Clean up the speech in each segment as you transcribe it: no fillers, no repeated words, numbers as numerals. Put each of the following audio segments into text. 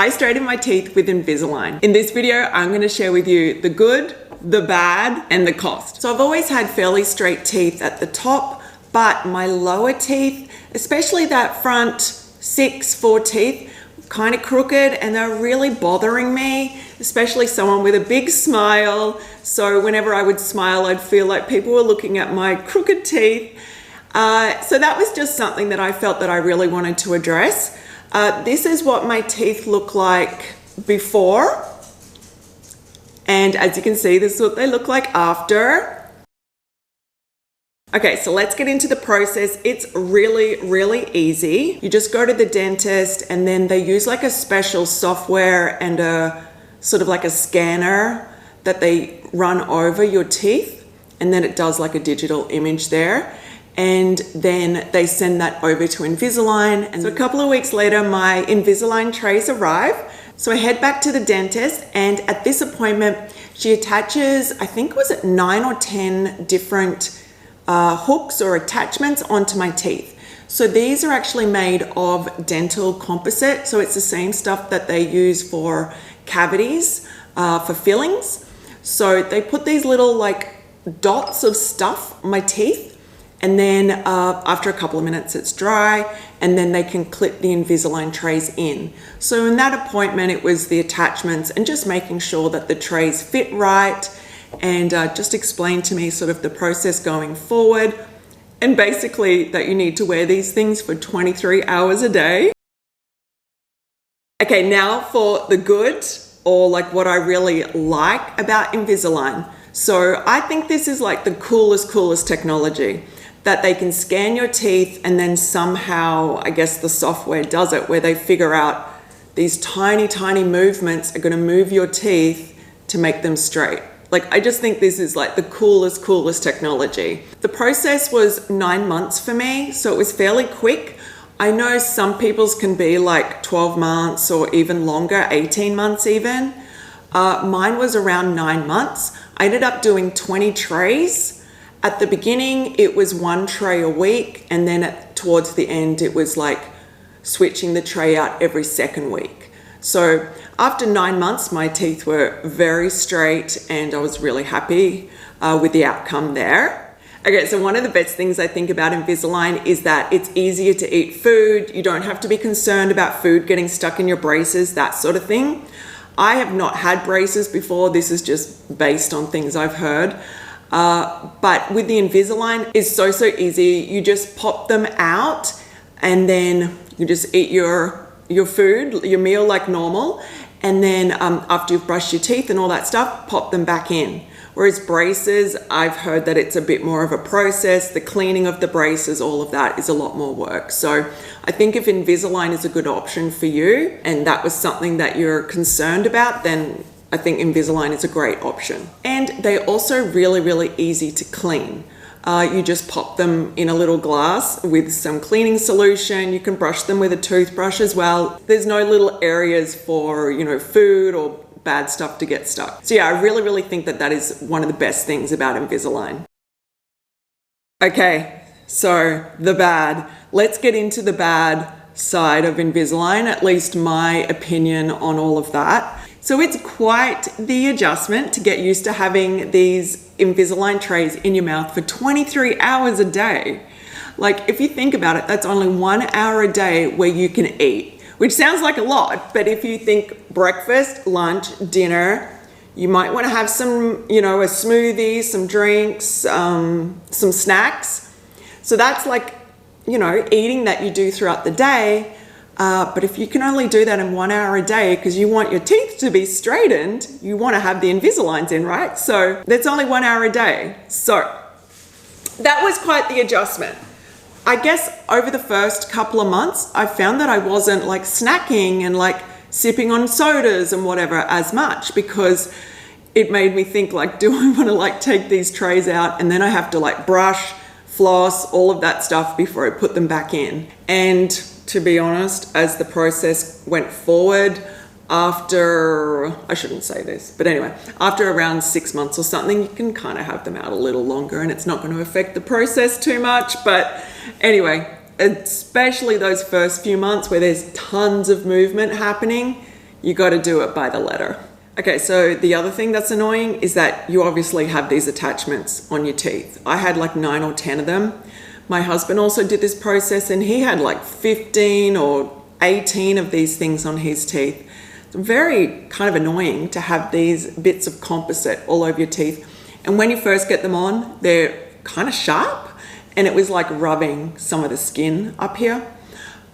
I straighten my teeth with Invisalign. In this video, I'm going to share with you the good, the bad, and the cost. So I've always had fairly straight teeth at the top, but my lower teeth, especially that front 4 teeth, kind of crooked, and they're really bothering me, especially someone with a big smile. So whenever I would smile, I'd feel like people were looking at my crooked teeth. So that was just something that I felt that I really wanted to address. This is what my teeth look like before. And as you can see, this is what they look like after. Okay, so let's get into the process. It's really, really easy. You just go to the dentist and then they use like a special software and a sort of like a scanner that they run over your teeth, and then it does like a digital image there. And then they send that over to Invisalign. And so a couple of weeks later, my Invisalign trays arrive. So I head back to the dentist, and at this appointment, she attaches, I think it was 9 or 10 different hooks or attachments onto my teeth. So these are actually made of dental composite. So it's the same stuff that they use for cavities, for fillings. So they put these little like dots of stuff on my teeth. And then after a couple of minutes, it's dry, and then they can clip the Invisalign trays in. So in that appointment, it was the attachments and just making sure that the trays fit right, and just explain to me sort of the process going forward. And basically that you need to wear these things for 23 hours a day. Okay, now for the good, or like what I really like about Invisalign. So I think this is like the coolest technology, that they can scan your teeth and then somehow, I guess the software does it, where they figure out these tiny movements are gonna move your teeth to make them straight. Like, I just think this is like the coolest technology. The process was 9 months for me, so it was fairly quick. I know some people's can be like 12 months or even longer, 18 months even. Mine was around 9 months. I ended up doing 20 trays. At the beginning, it was 1 tray a week, and then towards the end, it was like switching the tray out every second week. So after 9 months, my teeth were very straight, and I was really happy with the outcome there. Okay, so one of the best things I think about Invisalign is that it's easier to eat food. You don't have to be concerned about food getting stuck in your braces, that sort of thing. I have not had braces before. This is just based on things I've heard. But with the Invisalign, it's so easy. You just pop them out, and then you just eat your food, your meal like normal. And then after you've brushed your teeth and all that stuff, pop them back in. Whereas braces, I've heard that it's a bit more of a process. The cleaning of the braces, all of that is a lot more work. So I think if Invisalign is a good option for you, and that was something that you're concerned about, then I think Invisalign is a great option. And they're also really easy to clean. You just pop them in a little glass with some cleaning solution. You can brush them with a toothbrush as well. There's no little areas for, food or bad stuff to get stuck. So yeah, I really think that is one of the best things about Invisalign. Okay, so the bad. Let's get into the bad side of Invisalign, at least my opinion on all of that. So it's quite the adjustment to get used to having these Invisalign trays in your mouth for 23 hours a day. Like, if you think about it, that's only 1 hour a day where you can eat, which sounds like a lot, but if you think breakfast, lunch, dinner, you might want to have some, a smoothie, some drinks, some snacks. So that's like, eating that you do throughout the day. But if you can only do that in 1 hour a day because you want your teeth to be straightened, you want to have the Invisaligns in, right? So that's only 1 hour a day. So that was quite the adjustment. I guess over the first couple of months, I found that I wasn't like snacking and like sipping on sodas and whatever as much, because it made me think like, do I want to like take these trays out and then I have to like brush, floss, all of that stuff before I put them back in. And to be honest, as the process went forward, after, I shouldn't say this, but anyway, after around 6 months or something, you can kind of have them out a little longer and it's not going to affect the process too much. But anyway, especially those first few months where there's tons of movement happening, You got to do it by the letter. Okay, so the other thing that's annoying is that you obviously have these attachments on your teeth. I had like 9 or 10 of them. My husband also did this process and he had like 15 or 18 of these things on his teeth. It's very kind of annoying to have these bits of composite all over your teeth. And when you first get them on, they're kind of sharp and it was like rubbing some of the skin up here.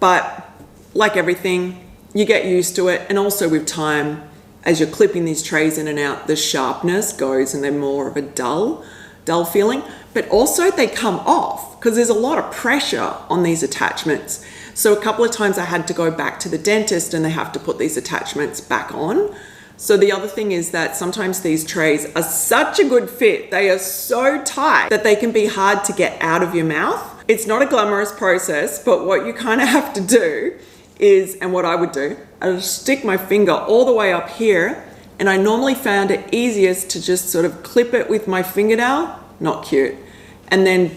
But like everything, you get used to it. And also with time, as you're clipping these trays in and out, the sharpness goes and they're more of a dull feeling. But also they come off because there's a lot of pressure on these attachments. So a couple of times I had to go back to the dentist and they have to put these attachments back on. So the other thing is that sometimes these trays are such a good fit. They are so tight that they can be hard to get out of your mouth. It's not a glamorous process, but what you kind of have to do is, and what I would do, I would stick my finger all the way up here, and I normally found it easiest to just sort of clip it with my fingernail, not cute, and then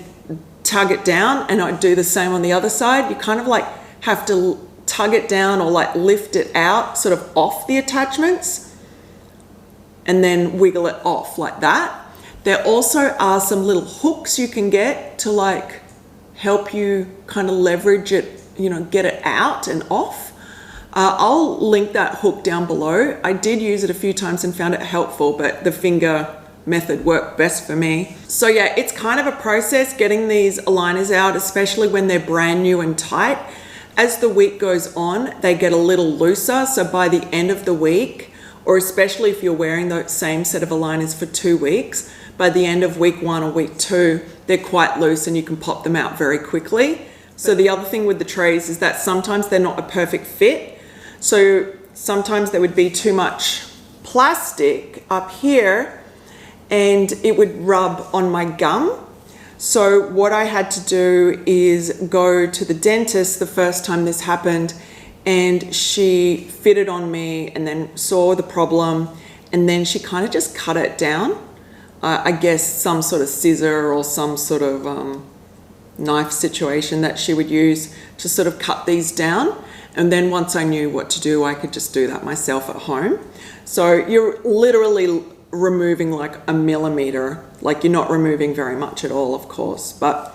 tug it down, and I'd do the same on the other side. You kind of like have to tug it down or like lift it out sort of off the attachments and then wiggle it off like that. There also are some little hooks you can get to like help you kind of leverage it, you know, get it out and off. I'll link that hook down below. I did use it a few times and found it helpful, but the finger method worked best for me. So yeah, it's kind of a process getting these aligners out, especially when they're brand new and tight. As the week goes on, they get a little looser. So by the end of the week, or especially if you're wearing the same set of aligners for 2 weeks, by the end of week 1 or week 2, they're quite loose and you can pop them out very quickly. So the other thing with the trays is that sometimes they're not a perfect fit. So sometimes there would be too much plastic up here and it would rub on my gum. So what I had to do is go to the dentist the first time this happened, and she fitted on me and then saw the problem, and then she kind of just cut it down. I guess some sort of scissor or some sort of knife situation that she would use to sort of cut these down. And then once I knew what to do, I could just do that myself at home. So you're literally removing like a millimeter, like you're not removing very much at all, of course. But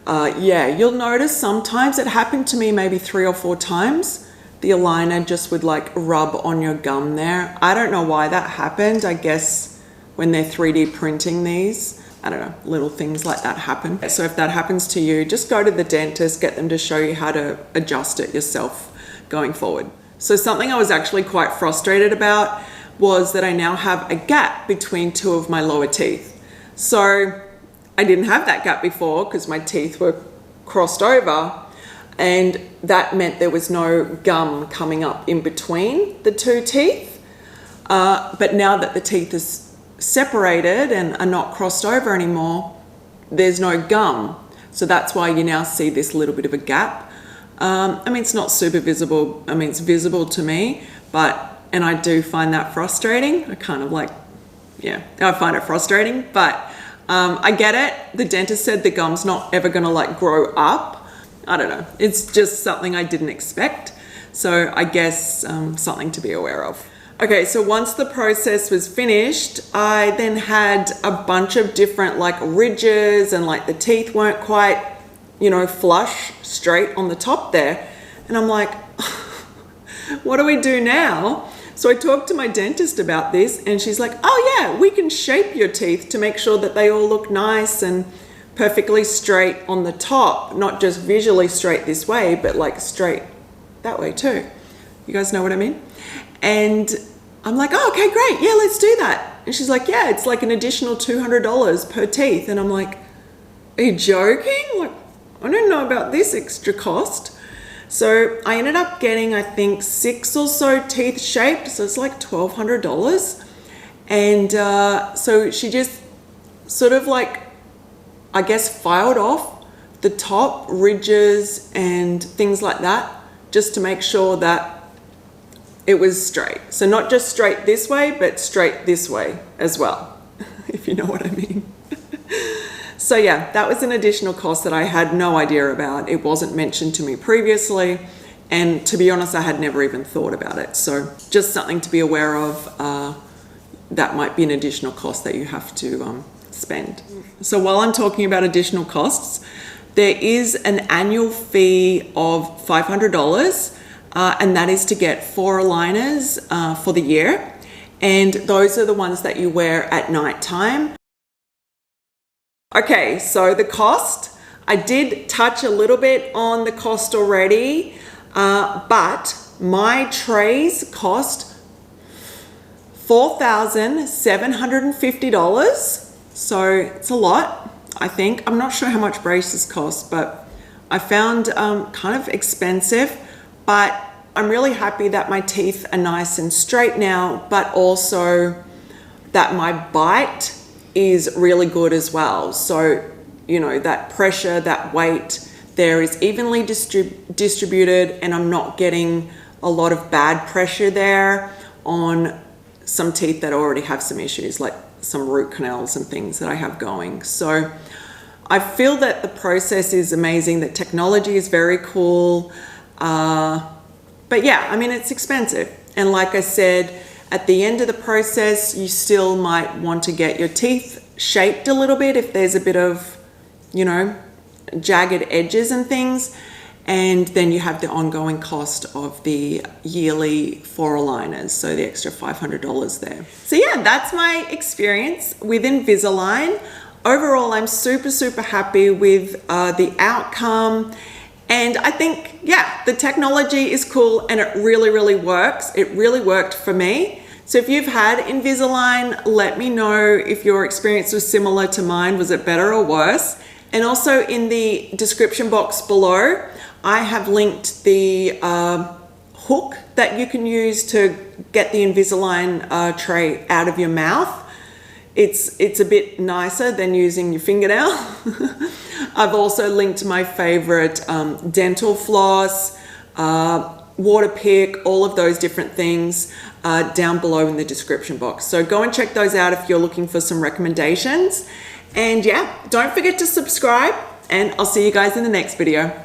yeah, you'll notice sometimes it happened to me maybe 3 or 4 times. The aligner just would like rub on your gum there. I don't know why that happened. I guess when they're 3D printing these, I don't know, little things like that happen. So if that happens to you, just go to the dentist, get them to show you how to adjust it yourself going forward. So something I was actually quite frustrated about was that I now have a gap between 2 of my lower teeth. So I didn't have that gap before because my teeth were crossed over, and that meant there was no gum coming up in between the 2 teeth. But now that the teeth is separated and are not crossed over anymore, there's no gum. So that's why you now see this little bit of a gap. I mean, it's not super visible. I mean, it's visible to me, and I do find that frustrating. I kind of like, yeah, I find it frustrating, but I get it. The dentist said the gum's not ever gonna like grow up. I don't know. It's just something I didn't expect. So I guess something to be aware of. Okay, so once the process was finished, I then had a bunch of different like ridges and like the teeth weren't quite, you know, flush straight on the top there. And I'm like, what do we do now? So I talked to my dentist about this and she's like, oh yeah, we can shape your teeth to make sure that they all look nice and perfectly straight on the top, not just visually straight this way, but like straight that way too. You guys know what I mean? And I'm like, oh, okay, great. Yeah, let's do that. And she's like, yeah, it's like an additional $200 per teeth. And I'm like, are you joking? Like, I don't know about this extra cost. So I ended up getting, I think, 6 or so teeth shaped. So it's like $1,200. And so she just sort of like, I guess, filed off the top ridges and things like that, just to make sure that it was straight. So not just straight this way, but straight this way as well, if you know what I mean. So yeah, that was an additional cost that I had no idea about. It wasn't mentioned to me previously. And to be honest, I had never even thought about it. So just something to be aware of. That might be an additional cost that you have to spend. So while I'm talking about additional costs, there is an annual fee of $500, and that is to get 4 aligners for the year. And those are the ones that you wear at night time. Okay, so the cost, I did touch a little bit on the cost already, but my trays cost $4,750. So it's a lot, I think. I'm not sure how much braces cost, but I found kind of expensive, but I'm really happy that my teeth are nice and straight now, but also that my bite is really good as well. So, you know, that pressure, that weight there is evenly distributed, and I'm not getting a lot of bad pressure there on some teeth that already have some issues, like some root canals and things that I have going. So I feel that the process is amazing. The technology is very cool. But yeah, I mean, it's expensive. And like I said, at the end of the process, you still might want to get your teeth shaped a little bit if there's a bit of, you know, jagged edges and things. And then you have the ongoing cost of the yearly 4 aligners, so the extra $500 there. So yeah, that's my experience with Invisalign. Overall, I'm super, super happy with the outcome. And I think, yeah, the technology is cool and it really, really works. It really worked for me. So if you've had Invisalign, let me know if your experience was similar to mine. Was it better or worse? And also in the description box below, I have linked the hook that you can use to get the Invisalign tray out of your mouth. It's a bit nicer than using your fingernail. I've also linked my favorite dental floss, water pick, all of those different things down below in the description box. So go and check those out if you're looking for some recommendations. And yeah, don't forget to subscribe, and I'll see you guys in the next video.